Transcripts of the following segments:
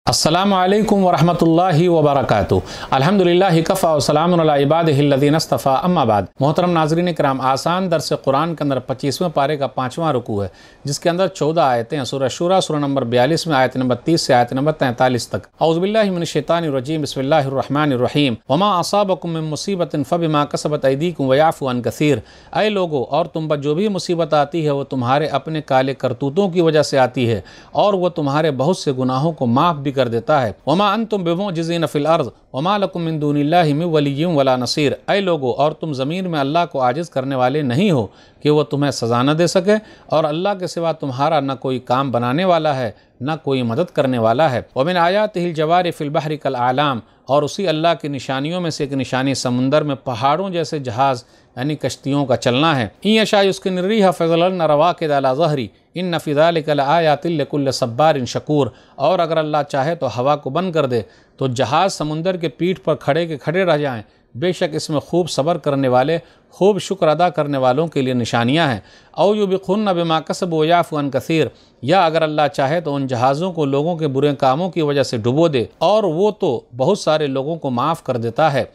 अस्सलामु अलैकुम वरहमतुल्लाहि वबरकातुहू। अल्हम्दुलिल्लाहि कफ़ा व सलामुन अला इबादिहिल लज़ीना इस्तफ़ा अम्मा बाद। मोहतरम नाज़रीन किराम, आसान दर्स कुरान के अंदर 25वें पारे का 5वां रुकू है, जिसके अंदर 14 आयतें हैं। सूरह शूरा सूरह नंबर 42 में आयत नंबर 30 से आयत नंबर 43 तक। औज़ु बिल्लाहि मिनश शैतानिर रजीम, बिस्मिल्लाहिर रहमानिर रहीम। वमा असाबकुम मिन मुसीबतिन फबिमा कसबत अयदीकुम व याफ़ू अन कसीर। ऐ लोगो, और तुम पर जो भी मुसीबत आती है वो तुम्हारे अपने काले करतूतों की वजह से आती है, और वो तुम्हारे बहुत से गुनाहों को माफ़ भी कर देता है। वमा अंतुम बिमुअजिज़ीन फ़िल अर्ज़ वमा लकुम मिन दूनिल्लाहि मिन वलिय्यिन वला नसीर। ऐ लोगो, और तुम ज़मीन में अल्लाह को आजिज़ करने वाले नहीं हो कि वो तुम्हें सज़ा न दे सके, और अल्लाह के सिवा तुम्हारा न कोई काम बनाने वाला है न कोई मदद करने वाला है। वमिन आयातिहिल जवारि फ़िल बहरि कल आलाम, और उसी अल्लाह की निशानियों में से एक निशानी समुंदर में पहाड़ों जैसे जहाज़ यानी कश्तियों का चलना है। इन यशा युस्किन रिहा फज़लन रवाकिद अला ज़हरी इन्न फ़ी ज़ालिका लआयातिन लिकुल्लि सब्बारिन शकूर। और अगर अल्लाह चाहे तो हवा को बंद कर दे तो जहाज़ समुंदर के पीठ पर खड़े के खड़े रह जाएं। बेशक इसमें खूब सब्र करने वाले, खूब शुक्र अदा करने वालों के लिए निशानियां हैं। औ युबिक़ुन बिमा कसबू व याफ़ू अन कसीर, या अगर अल्लाह चाहे तो उन जहाज़ों को लोगों के बुरे कामों की वजह से डुबो दे, और वो तो बहुत सारे लोगों को माफ़ कर देता है।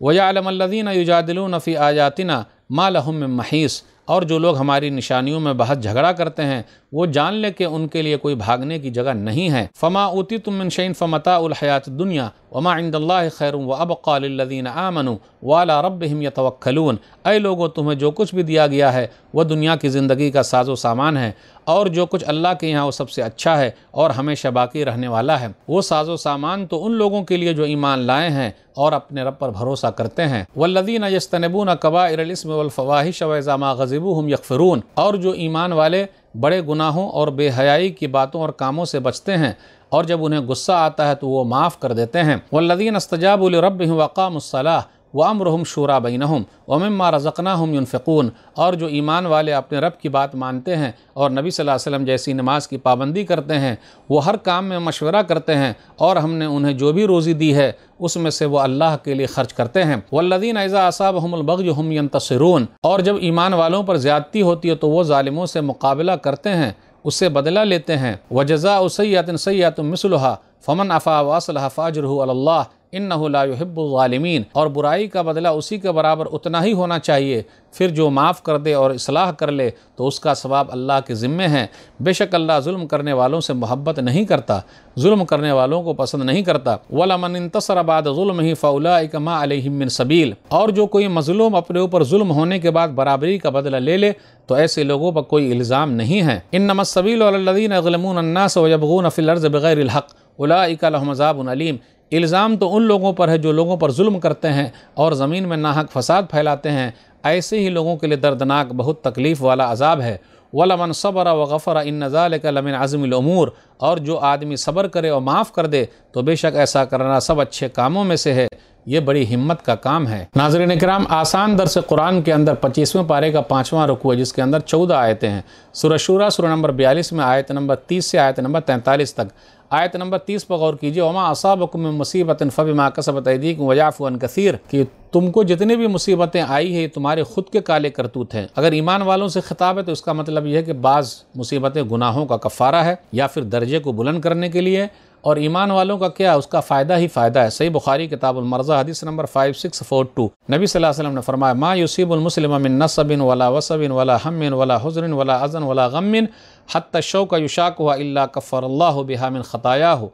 व यअलमुल्लज़ीना युजादिलूना फ़ी आयातिना मा लहुम मिन महीस, और जो लोग हमारी निशानियों में बहस झगड़ा करते हैं वो जान ले कि उनके लिए कोई भागने की जगह नहीं है। फ़मा ऊतीतुम मिन शैइन फ़मताउल हयातिद दुनिया वमा इंदल्लाहि खैरुन व अबक़ा लिल्लज़ीना आमनू व अला रब्बिहिम यतवक्कलून। ऐ लोगो, तुम्हें जो कुछ भी दिया गया है वह दुनिया की ज़िंदगी का साजो सामान है, और जो कुछ अल्लाह के यहाँ वो सबसे अच्छा है और हमेशा बाकी रहने वाला है। वो साजो सामान तो उन लोगों के लिए जो ईमान लाए हैं और अपने रब पर भरोसा करते हैं। वल्लज़ीना यज्तनिबूना कबाइरल इस्मि वल फ़वाहिश व इज़ा मा ग़ज़िबू हुम यग़फ़िरून, और जो ईमान वाले बड़े गुनाहों और बेहयाई की बातों और कामों से बचते हैं, और जब उन्हें गुस्सा आता है तो वो माफ़ कर देते हैं। वल्लज़ीना इस्तजाबू लिरब्बिहिम व अक़ामुस्सलाह व अम्रुहुम शूरा बैनहुम व मिम्मा रज़क़नाहुम युनफ़िक़ून, और जो ईमान वाले अपने रब की बात मानते हैं और नबी सल्लल्लाहु अलैहि वसल्लम जैसी नमाज की पाबंदी करते हैं, वो हर काम में मशवरा करते हैं, और हमने उन्हें जो भी रोज़ी दी है उसमें से वो अल्लाह के लिए खर्च करते हैं। वल्लज़ीना इज़ा असाबहुमुल बग़य हुम यंतसिरून, और जब ईमान वालों पर ज़्यादती होती है तो वो ज़ालिमों से मुकाबला करते हैं, उससे बदला लेते हैं। वजज़ाउ सय्यतिन सय्यतुम मिस्लुहा फमन अफ़ा व अस्लह फ़अज्रुहु अलल्लाह इन्नहु ला युहिब्बुल ज़ालिमीन, और बुराई का बदला उसी के बराबर उतना ही होना चाहिए। फिर जो माफ़ कर दे और इस्लाह कर ले तो उसका सवाब अल्लाह के ज़िम्मे है। बेशक अल्लाह जुल्म करने वालों से मोहब्बत नहीं करता, जुल्म करने वालों को पसंद नहीं करता। वलमन इंतसर बाद ज़ुल्मिही फ़उलाइका मा अलैहिम मिन सबील, और जो कोई मज़लूम अपने ऊपर जुल्म होने के बाद बराबरी का बदला ले ले तो ऐसे लोगों पर कोई इल्ज़ाम नहीं है। इन्नमस सबीलु अलल्लज़ीना यज़लिमून अन्नास व यबग़ून फ़िल अर्ज़ि बिग़ैरिल हक़ उलाइका लहुम अज़ाबुन अलीम। इल्ज़ाम तो उन लोगों पर है जो लोगों पर जुल्म करते हैं और ज़मीन में नाहक फसाद फैलाते हैं, ऐसे ही लोगों के लिए दर्दनाक बहुत तकलीफ़ वाला अज़ाब है। वलमन सबर व गफ़र इन्न ज़ालिका लमिन अज़्मिल उमूर, और जो आदमी सब्र करे और माफ़ कर दे तो बेशक ऐसा करना सब अच्छे कामों में से है, ये बड़ी हिम्मत का काम है। नाज़रीन किराम, आसान दर्स कुरान के अंदर 25वें पारे का 5वां रुकू है, जिसके अंदर 14 आयतें हैं। सूरह शूरा सूरह नंबर 42 में आयत नंबर 30 से आयत नंबर 43 तक। आयत नंबर 30 पर गौर कीजिए। वमा असाबकुम मिन मुसीबतिन फबिमा कसबत अयदीकुम व याफ़ू अन कसीर, कि तुमको जितनी भी मुसीबतें आई है तुम्हारे खुद के काले करतूत हैं। अगर ईमान वालों से खिताब है तो इसका मतलब यह है कि बाज़ मुसीबतें गुनाहों का कफ़ारा है या फिर दर्जे को बुलंद करने के लिए, और ईमान वालों का क्या, उसका फ़ायदा ही फ़ायदा है। सही बुखारी किताबुल मर्ज़ा हदीस नंबर 5642, नबी सल्लल्लाहु अलैहि वसल्लम ने फरमाया, मा युसीबुल मुस्लिम मिन नसबिन वला वसबिन वला हम्मिन वला हुज़्रिन वला अज़न वला गम्मिन हत्ता शौका युशाकुहा इल्ला कफ़रल्लाहु बिहा मिन ख़तायाहु।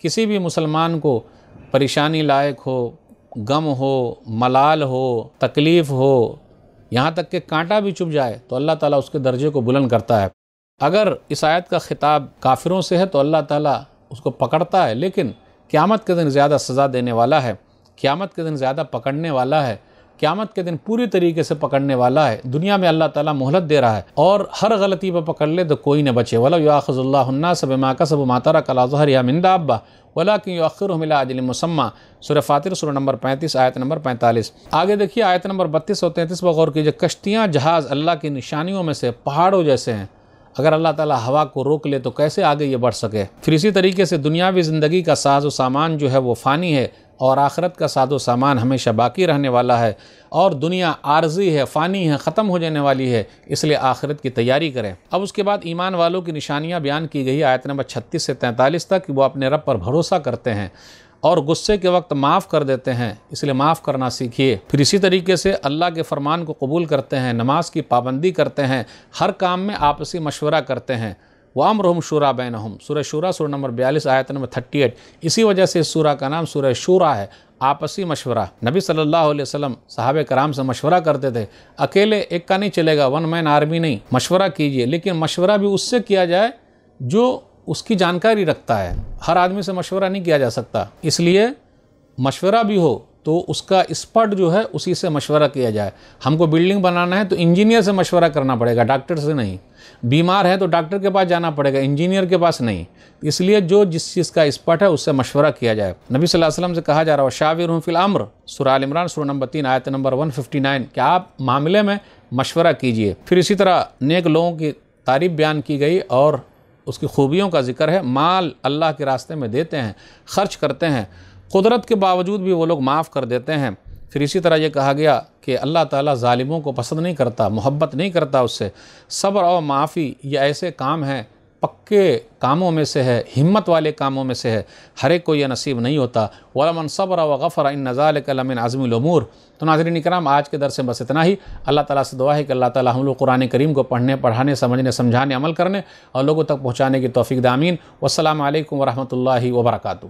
किसी भी मुसलमान को परेशानी लायक हो, गम हो, मलाल हो, तकलीफ़ हो, यहाँ तक कि कांटा भी चुभ जाए तो अल्लाह ताला उसके दर्जे को बुलंद करता है। अगर इस आयत का खिताब काफिरों से है तो अल्लाह ताला उसको पकड़ता है, लेकिन क़यामत के दिन ज़्यादा सज़ा देने वाला है, क़यामत के दिन ज़्यादा पकड़ने वाला है, क़यामत के दिन पूरी तरीके से पकड़ने वाला है। दुनिया में अल्लाह ताला मोहलत दे रहा है, और हर गलती पर पकड़ ले तो कोई न बचे। वला युआख़िज़ुल्लाहु अन्नास बिमा कसबू मा तरक अला ज़हरिहा मिन दाब्बा वलाकिन युअख़्ख़िरुहुम इला अजलिन मुसम्मा। सूरह फातिर सूरह नंबर 35 आयत नंबर 45। आगे देखिए आयत नंबर 32 और 33 पर गौर कीजिए। कश्तियाँ जहाज़ अल्लाह की निशानियों में से पहाड़ों जैसे हैं। اگر اللہ تعالیٰ ہوا کو روک لے تو کیسے آگے یہ بڑھ سکے؟ پھر اسی طریقے سے دنیاوی زندگی کا ساز و سامان جو ہے وہ فانی ہے، اور آخرت کا ساز و سامان ہمیشہ باقی رہنے والا ہے، اور دنیا عارضی ہے، فانی ہے، ختم ہو جانے والی ہے، اس لیے آخرت کی تیاری کریں۔ اب اس کے بعد ایمان والوں کی نشانیاں بیان کی گئی آیت نمبر 36 سے 43 تک، کہ وہ اپنے رب پر بھروسہ کرتے ہیں اور غصے کے وقت معاف کر دیتے ہیں، اس لیے معاف کرنا سیکھیے۔ پھر اسی طریقے سے اللہ کے فرمان کو قبول کرتے ہیں، نماز کی پابندی کرتے ہیں، ہر کام میں آپسی مشورہ کرتے ہیں۔ وَأَمْرُهُمْ شُورَىٰ بَيْنَهُمْ، سورہ شورا سورہ نمبر 42 آیت نمبر 38۔ اسی وجہ سے اس سورہ کا نام سورہ شورا ہے، آپسی مشورہ۔ نبی صلی اللہ علیہ وسلم صحابہ کرام سے مشورہ کرتے تھے، اکیلے ایک کا نہیں چلے گا، ون مین آرمی نہیں، مشورہ کیجئے، لیکن مشورہ بھی اس سے کیا جائے جو اس کی جانکاری رکھتا ہے۔ ہر آدمی سے مشورہ نہیں کیا جا سکتا، اس لیے مشورہ بھی ہو تو اس کا ایکسپرٹ جو ہے اسی سے مشورہ کیا جائے۔ ہم کو بلڈنگ بنانا ہے تو انجینئر سے مشورہ کرنا پڑے گا، ڈاکٹر سے نہیں۔ بیمار ہے تو ڈاکٹر کے پاس جانا پڑے گا، انجینئر کے پاس نہیں۔ اس لیے جو جس چیز کا ایکسپرٹ ہے اس سے مشورہ کیا جائے۔ نبی صلی اللہ علیہ وسلم سے کہا جا رہا ہے وَشَاوِرْهُمْ فِي الْأَمْرِ، سورہ آل عمران سورہ نمبر 3 آیت نمبر 159، کہ آپ معاملے میں مشورہ کیجئے۔ پھر اسی طرح نیک لوگوں کی تعریف بیان کی گئی اور اس کی خوبیوں کا ذکر ہے۔ مال اللہ کے راستے میں دیتے ہیں، خرچ کرتے ہیں، قدرت کے باوجود بھی وہ لوگ معاف کر دیتے ہیں۔ پھر اسی طرح یہ کہا گیا کہ اللہ تعالیٰ ظالموں کو پسند نہیں کرتا، محبت نہیں کرتا اس سے۔ صبر اور معافی یہ ایسے کام ہیں، پکے کاموں میں سے ہے، ہمت والے کاموں میں سے ہے، ہر ایک کو یہ نصیب نہیں ہوتا۔ وَلَمَنْ صَبَرَ وَغَفَرَ إِنَّ ذَلِكَ لَمِنْ عَزْمِ الْأُمُورِ۔ تو ناظرین کرام، آج کے درس میں بس اتنا ہی۔ اللہ تعالیٰ سے دعا ہے کہ اللہ تعالیٰ ہم لوگ قرآن کریم کو پڑھنے، پڑھانے، سمجھنے، سمجھانے، عمل کرنے اور لوگوں تک پہنچانے کی توفیق دے، آمین۔ والسلام علیکم ورحمۃ اللہ وبرکاتہ۔